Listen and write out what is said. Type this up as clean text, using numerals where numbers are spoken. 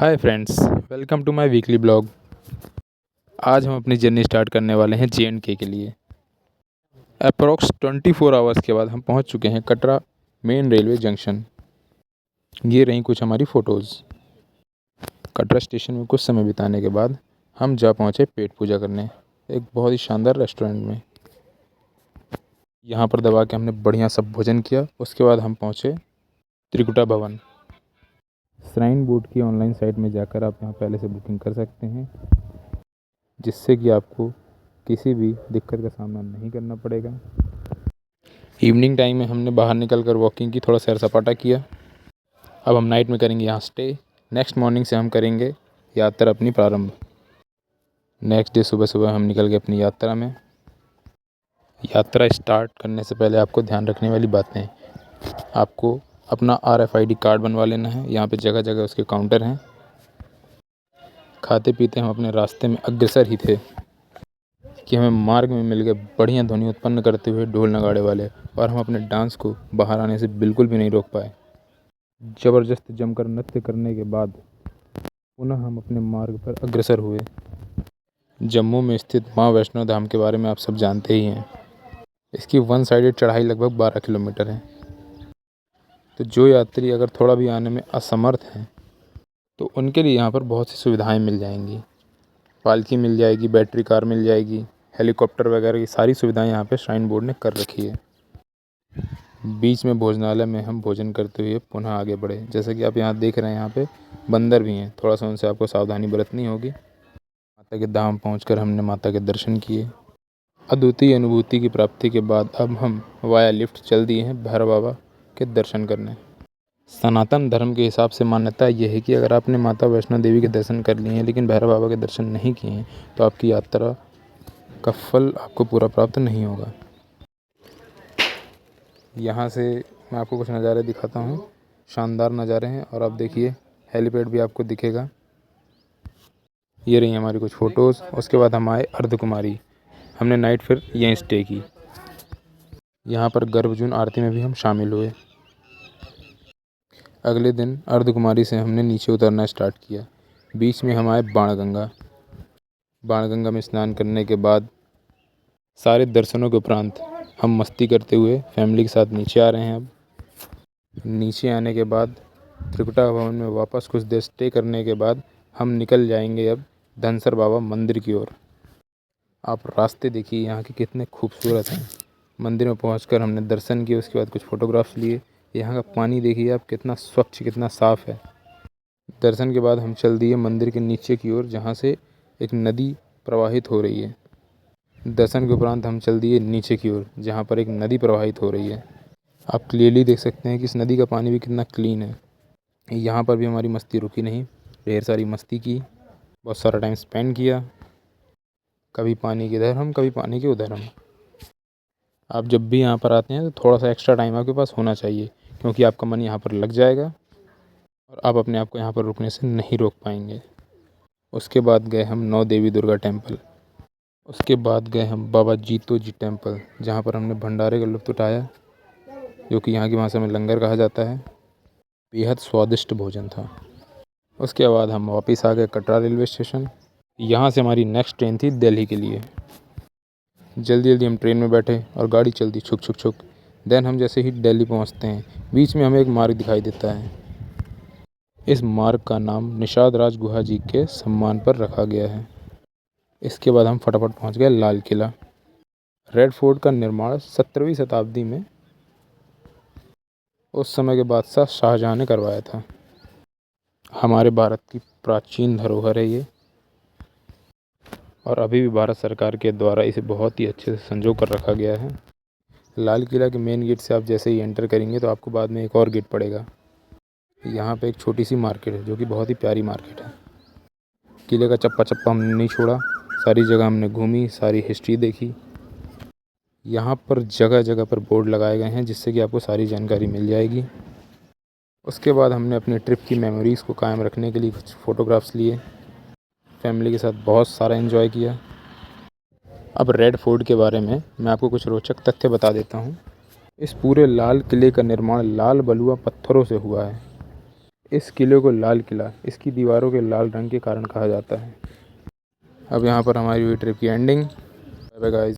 Hi friends, welcome to my weekly blog. आज हम अपनी जर्नी स्टार्ट करने वाले हैं J&K के लिए। अप्रॉक्स 24 आवर्स के बाद हम पहुंच चुके हैं कटरा मेन रेलवे जंक्शन। ये रहीं कुछ हमारी फ़ोटोज़। कटरा स्टेशन में कुछ समय बिताने के बाद हम जा पहुंचे पेट पूजा करने एक बहुत ही शानदार रेस्टोरेंट में। यहाँ पर दबा के हमने बढ़िया सब भोजन किया। उसके बाद हम पहुँचे त्रिकुटा भवन। श्राइन बोर्ड की ऑनलाइन साइट में जाकर आप यहाँ पहले से बुकिंग कर सकते हैं, जिससे कि आपको किसी भी दिक्कत का सामना नहीं करना पड़ेगा। इवनिंग टाइम में हमने बाहर निकल कर वॉकिंग की, थोड़ा सैर सपाटा किया। अब हम नाइट में करेंगे यहाँ स्टे। नेक्स्ट मॉर्निंग से हम करेंगे यात्रा अपनी प्रारंभ। नेक्स्ट डे सुबह सुबह हम निकल गए अपनी यात्रा में। यात्रा स्टार्ट करने से पहले आपको ध्यान रखने वाली बातें, आपको अपना RFID कार्ड बनवा लेना है। यहाँ पे जगह जगह उसके काउंटर हैं। खाते पीते हम अपने रास्ते में अग्रसर ही थे कि हमें मार्ग में मिल गए बढ़िया ध्वनि उत्पन्न करते हुए ढोल नगाड़े वाले, और हम अपने डांस को बाहर आने से बिल्कुल भी नहीं रोक पाए। ज़बरदस्त जमकर नृत्य करने के बाद पुनः हम अपने मार्ग पर अग्रसर हुए। जम्मू में स्थित माँ वैष्णो धाम के बारे में आप सब जानते ही हैं। इसकी वन साइडेड चढ़ाई लगभग 12 किलोमीटर है। तो जो यात्री अगर थोड़ा भी आने में असमर्थ हैं तो उनके लिए यहाँ पर बहुत सी सुविधाएं मिल जाएंगी। पालकी मिल जाएगी, बैटरी कार मिल जाएगी, हेलीकॉप्टर वगैरह की सारी सुविधाएं यहाँ पे श्राइन बोर्ड ने कर रखी है। बीच में भोजनालय में हम भोजन करते हुए पुनः आगे बढ़े। जैसे कि आप यहाँ देख रहे हैं, यहाँ पे बंदर भी हैं, थोड़ा सा उनसे आपको सावधानी बरतनी होगी। माता के धाम पहुँचकर हमने माता के दर्शन किए। अद्वितीय अनुभूति की प्राप्ति के बाद अब हम वाया लिफ्ट चल दिए हैं भैरव बाबा के दर्शन करने। सनातन धर्म के हिसाब से मान्यता यह है कि अगर आपने माता वैष्णो देवी के दर्शन कर लिए हैं लेकिन भैरव बाबा के दर्शन नहीं किए हैं तो आपकी यात्रा का फल आपको पूरा प्राप्त नहीं होगा। यहाँ से मैं आपको कुछ नज़ारे दिखाता हूँ। शानदार नज़ारे हैं, और आप देखिए हेलीपैड भी आपको दिखेगा। ये रही हमारी कुछ फ़ोटोज़। उसके बाद हम आए अर्धकुमारी। हमने नाइट फिर यहीं स्टे की। यहाँ पर गर्भजून आरती में भी हम शामिल हुए। अगले दिन अर्धकुमारी से हमने नीचे उतरना स्टार्ट किया। बीच में हम आए बाणगंगा। बाणगंगा में स्नान करने के बाद सारे दर्शनों के उपरांत हम मस्ती करते हुए फैमिली के साथ नीचे आ रहे हैं। अब नीचे आने के बाद त्रिकुटा भवन में वापस कुछ देर स्टे करने के बाद हम निकल जाएंगे अब धनसर बाबा मंदिर की ओर। आप रास्ते देखिए यहाँ के कितने खूबसूरत हैं। मंदिर में पहुँचकर हमने दर्शन किए, उसके बाद कुछ फ़ोटोग्राफ्स लिए। यहाँ का पानी देखिए आप, कितना स्वच्छ, कितना साफ़ है। दर्शन के बाद हम चल दिए मंदिर के नीचे की ओर, जहाँ से एक नदी प्रवाहित हो रही है। दर्शन के उपरांत हम चल दिए नीचे की ओर, जहाँ पर एक नदी प्रवाहित हो रही है। आप क्लियरली देख सकते हैं कि इस नदी का पानी भी कितना क्लीन है। यहाँ पर भी हमारी मस्ती रुकी नहीं, ढेर सारी मस्ती की, बहुत सारा टाइम स्पेंड किया। कभी पानी के इधर हम, कभी पानी के उधर हम। आप जब भी यहाँ पर आते हैं तो थोड़ा सा एक्स्ट्रा टाइम आपके पास होना चाहिए, क्योंकि आपका मन यहाँ पर लग जाएगा और आप अपने आप को यहाँ पर रुकने से नहीं रोक पाएंगे। उसके बाद गए हम नौ देवी दुर्गा टेम्पल। उसके बाद गए हम बाबा जीतो जी टेम्पल, जहाँ पर हमने भंडारे का लुत्फ़ उठाया, जो कि यहाँ की भाषा में लंगर कहा जाता है। बेहद स्वादिष्ट भोजन था। उसके बाद हम वापस आ गए कटरा रेलवे स्टेशन। यहाँ से हमारी नेक्स्ट ट्रेन थी दिल्ली के लिए। जल्दी जल्दी हम ट्रेन में बैठे और गाड़ी चलती छुक छुक छुक। देन हम जैसे ही दिल्ली पहुँचते हैं, बीच में हमें एक मार्ग दिखाई देता है। इस मार्ग का नाम निषाद राज गुहा जी के सम्मान पर रखा गया है। इसके बाद हम फटाफट पहुँच गए लाल किला। रेड फोर्ट का निर्माण 17वीं शताब्दी में उस समय के बादशाह शाहजहाँ ने करवाया था। हमारे भारत की प्राचीन धरोहर है ये, और अभी भी भारत सरकार के द्वारा इसे बहुत ही अच्छे से संजो कर रखा गया है। लाल किला के मेन गेट से आप जैसे ही एंटर करेंगे तो आपको बाद में एक और गेट पड़ेगा। यहाँ पे एक छोटी सी मार्केट है, जो कि बहुत ही प्यारी मार्केट है। किले का चप्पा चप्पा हमने नहीं छोड़ा, सारी जगह हमने घूमी, सारी हिस्ट्री देखी। यहाँ पर जगह जगह पर बोर्ड लगाए गए हैं, जिससे कि आपको सारी जानकारी मिल जाएगी। उसके बाद हमने अपने ट्रिप की मेमोरीज़ को कायम रखने के लिए कुछ फ़ोटोग्राफ्स लिए। फैमिली के साथ बहुत सारा एंजॉय किया। अब रेड फोर्ट के बारे में मैं आपको कुछ रोचक तथ्य बता देता हूँ। इस पूरे लाल किले का निर्माण लाल बलुआ पत्थरों से हुआ है। इस किले को लाल किला इसकी दीवारों के लाल रंग के कारण कहा जाता है। अब यहाँ पर हमारी हुई ट्रिप की एंडिंग। Bye bye guys.